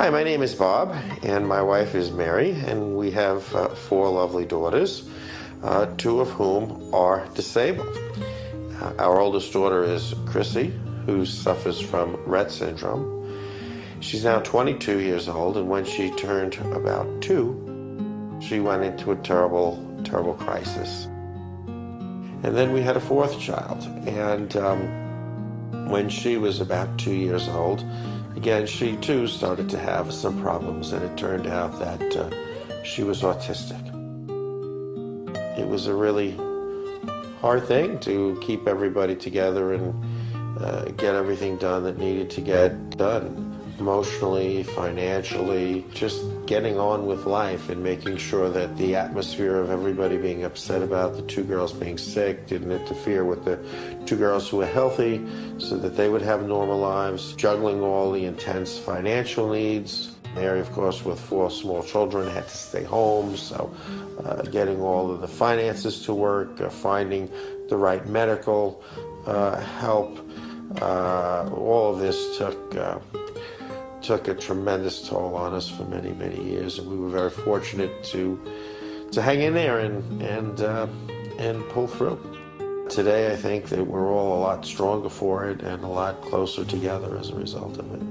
Hi, my name is Bob, and my wife is Mary, and we have 4 lovely daughters, 2 of whom are disabled. Our oldest daughter is Chrissy, who suffers from Rett syndrome. She's now 22 years old, and when she turned about 2, she went into a terrible, terrible crisis. And then we had a 4th child, and when she was about 2 years old, again, she too started to have some problems, and it turned out that she was autistic. It was a really hard thing to keep everybody together and get everything done that needed to get done. Emotionally, financially, just getting on with life and making sure that the atmosphere of everybody being upset about the 2 girls being sick didn't interfere with the 2 girls who were healthy so that they would have normal lives, juggling all the intense financial needs. Mary, of course, with 4 small children, had to stay home, so getting all of the finances to work, finding the right medical help, all of this took a tremendous toll on us for many, many years, and we were very fortunate to hang in there and pull through. Today, I think that we're all a lot stronger for it and a lot closer together as a result of it.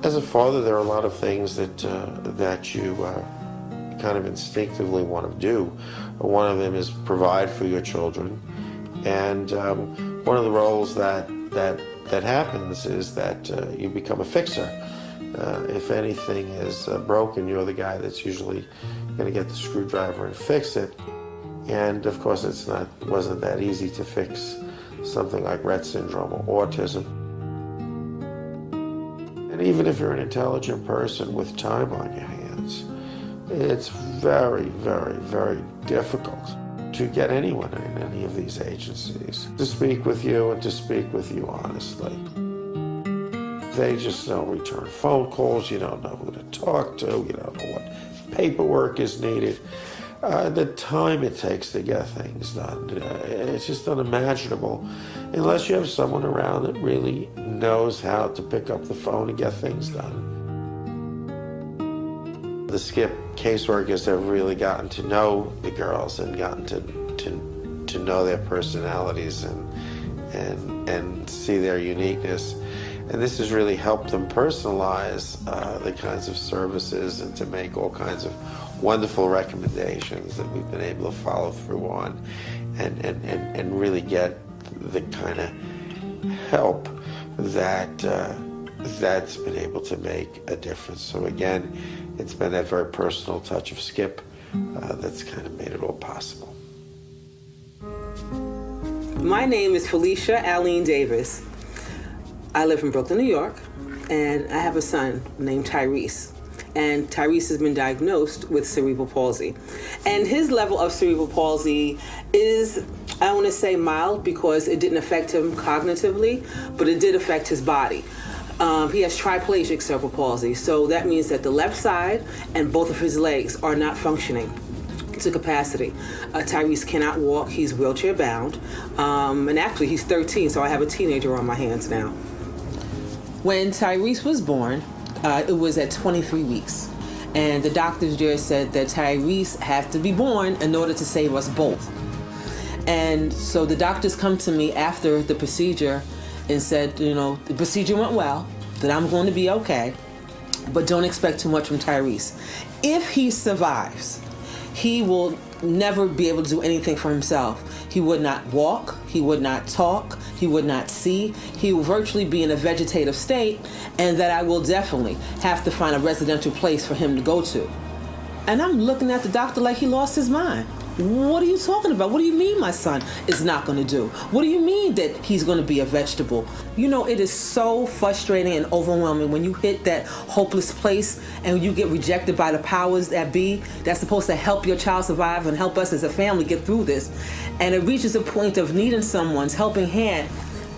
As a father, there are a lot of things that you kind of instinctively want to do. One of them is provide for your children, and one of the roles that happens is that you become a fixer. If anything is broken, you're the guy that's usually going to get the screwdriver and fix it. And of course, wasn't that easy to fix something like Rett syndrome or autism. And even if you're an intelligent person with time on your hands, it's very, very, very difficult to get anyone in any of these agencies to speak with you and to speak with you honestly. They just don't return phone calls. You don't know who to talk to. You don't know what paperwork is needed. The time it takes to get things done, it's just unimaginable unless you have someone around that really knows how to pick up the phone and get things done. The SCIP caseworkers have really gotten to know the girls and gotten to know their personalities and see their uniqueness. And this has really helped them personalize the kinds of services and to make all kinds of wonderful recommendations that we've been able to follow through on and really get the kind of help that's been able to make a difference. So again, it's been that very personal touch of SCIP that's kind of made it all possible. My name is Felicia Aline Davis. I live in Brooklyn, New York, and I have a son named Tyrese. And Tyrese has been diagnosed with cerebral palsy. And his level of cerebral palsy is, I want to say, mild because it didn't affect him cognitively, but it did affect his body. He has triplegic cerebral palsy, so that means that the left side and both of his legs are not functioning to capacity. Tyrese cannot walk, he's wheelchair bound, and actually he's 13, so I have a teenager on my hands now. When Tyrese was born, it was at 23 weeks, and the doctors there said that Tyrese had to be born in order to save us both. And so the doctors come to me after the procedure and said, the procedure went well, that I'm going to be okay, but don't expect too much from Tyrese. If he survives, he will never be able to do anything for himself. He would not walk, he would not talk, he would not see, he will virtually be in a vegetative state, and that I will definitely have to find a residential place for him to go to. And I'm looking at the doctor like he lost his mind. What are you talking about? What do you mean my son is not going to do? What do you mean that he's going to be a vegetable? It is so frustrating and overwhelming when you hit that hopeless place and you get rejected by the powers that be that's supposed to help your child survive and help us as a family get through this. And it reaches a point of needing someone's helping hand.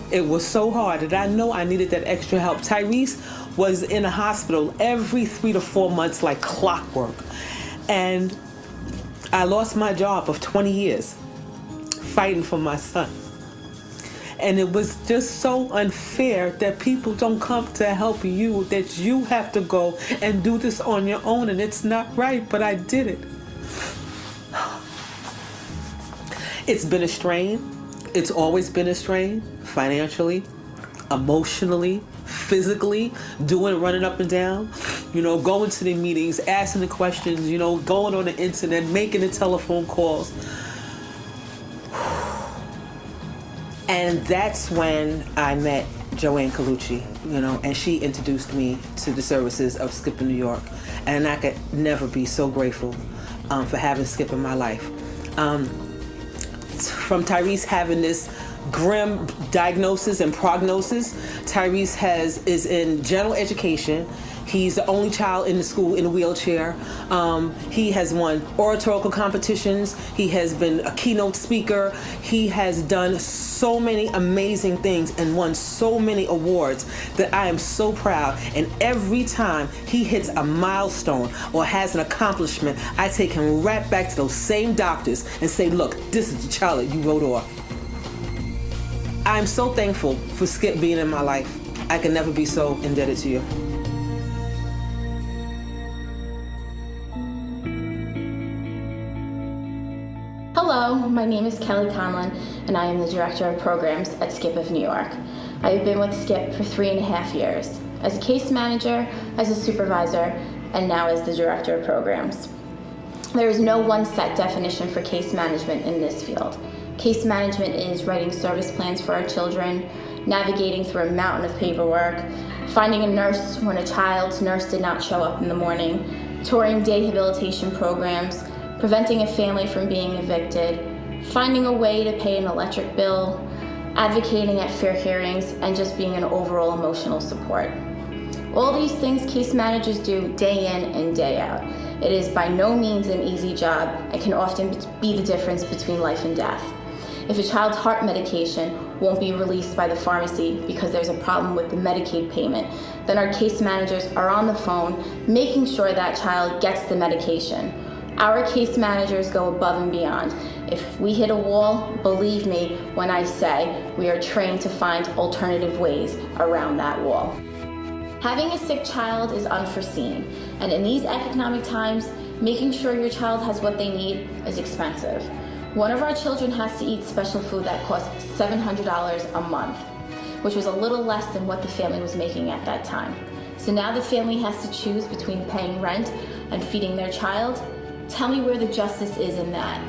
It was so hard that I know I needed that extra help. Tyrese was in a hospital every 3 to 4 months like clockwork. And I lost my job of 20 years fighting for my son. And it was just so unfair that people don't come to help you, that you have to go and do this on your own, and it's not right, but I did it. It's been a strain. It's always been a strain, financially, emotionally, physically, running up and down, going to the meetings, asking the questions, going on the internet, making the telephone calls. And that's when I met Joanne Colucci, and she introduced me to the services of Skip in New York. And I could never be so grateful for having Skip in my life. From Tyrese having this grim diagnosis and prognosis, Tyrese is in general education. He's the only child in the school in a wheelchair. He has won oratorical competitions. He has been a keynote speaker. He has done so many amazing things and won so many awards that I am so proud. And every time he hits a milestone or has an accomplishment, I take him right back to those same doctors and say, look, this is the child that you wrote off. I'm so thankful for Skip being in my life. I can never be so indebted to you. Hello, my name is Kelly Conlon, and I am the Director of Programs at Skip of New York. I have been with Skip for 3.5 years, as a case manager, as a supervisor, and now as the Director of Programs. There is no one set definition for case management in this field. Case management is writing service plans for our children, navigating through a mountain of paperwork, finding a nurse when a child's nurse did not show up in the morning, touring day rehabilitation programs, preventing a family from being evicted, finding a way to pay an electric bill, advocating at fair hearings, and just being an overall emotional support. All these things case managers do day in and day out. It is by no means an easy job and can often be the difference between life and death. If a child's heart medication won't be released by the pharmacy because there's a problem with the Medicaid payment, then our case managers are on the phone making sure that child gets the medication. Our case managers go above and beyond. If we hit a wall, believe me when I say we are trained to find alternative ways around that wall. Having a sick child is unforeseen, and in these economic times, making sure your child has what they need is expensive. One of our children has to eat special food that costs $700 a month, which was a little less than what the family was making at that time. So now the family has to choose between paying rent and feeding their child. Tell me where the justice is in that.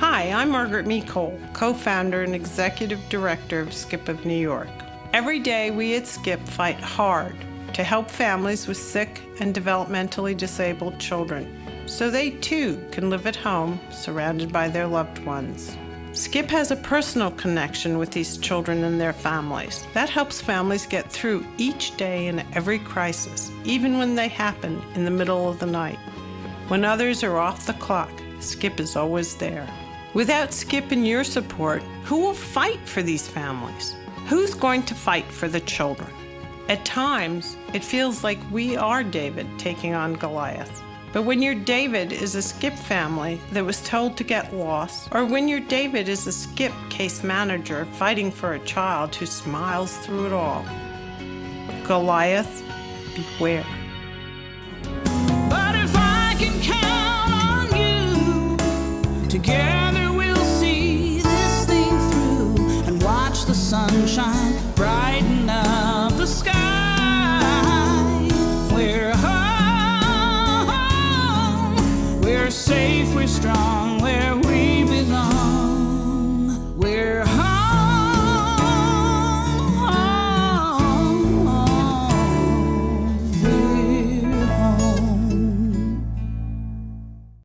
Hi, I'm Margaret Meecole, co-founder and executive director of Skip of New York. Every day we at Skip fight hard to help families with sick and developmentally disabled children, so they too can live at home surrounded by their loved ones. Skip has a personal connection with these children and their families. That helps families get through each day and every crisis, even when they happen in the middle of the night. When others are off the clock, Skip is always there. Without Skip and your support, who will fight for these families? Who's going to fight for the children? At times, it feels like we are David taking on Goliath. But when your David is a Skip family that was told to get lost, or when your David is a Skip case manager fighting for a child who smiles through it all, Goliath, beware. But if I can count on you, together we'll see this thing through and watch the sunshine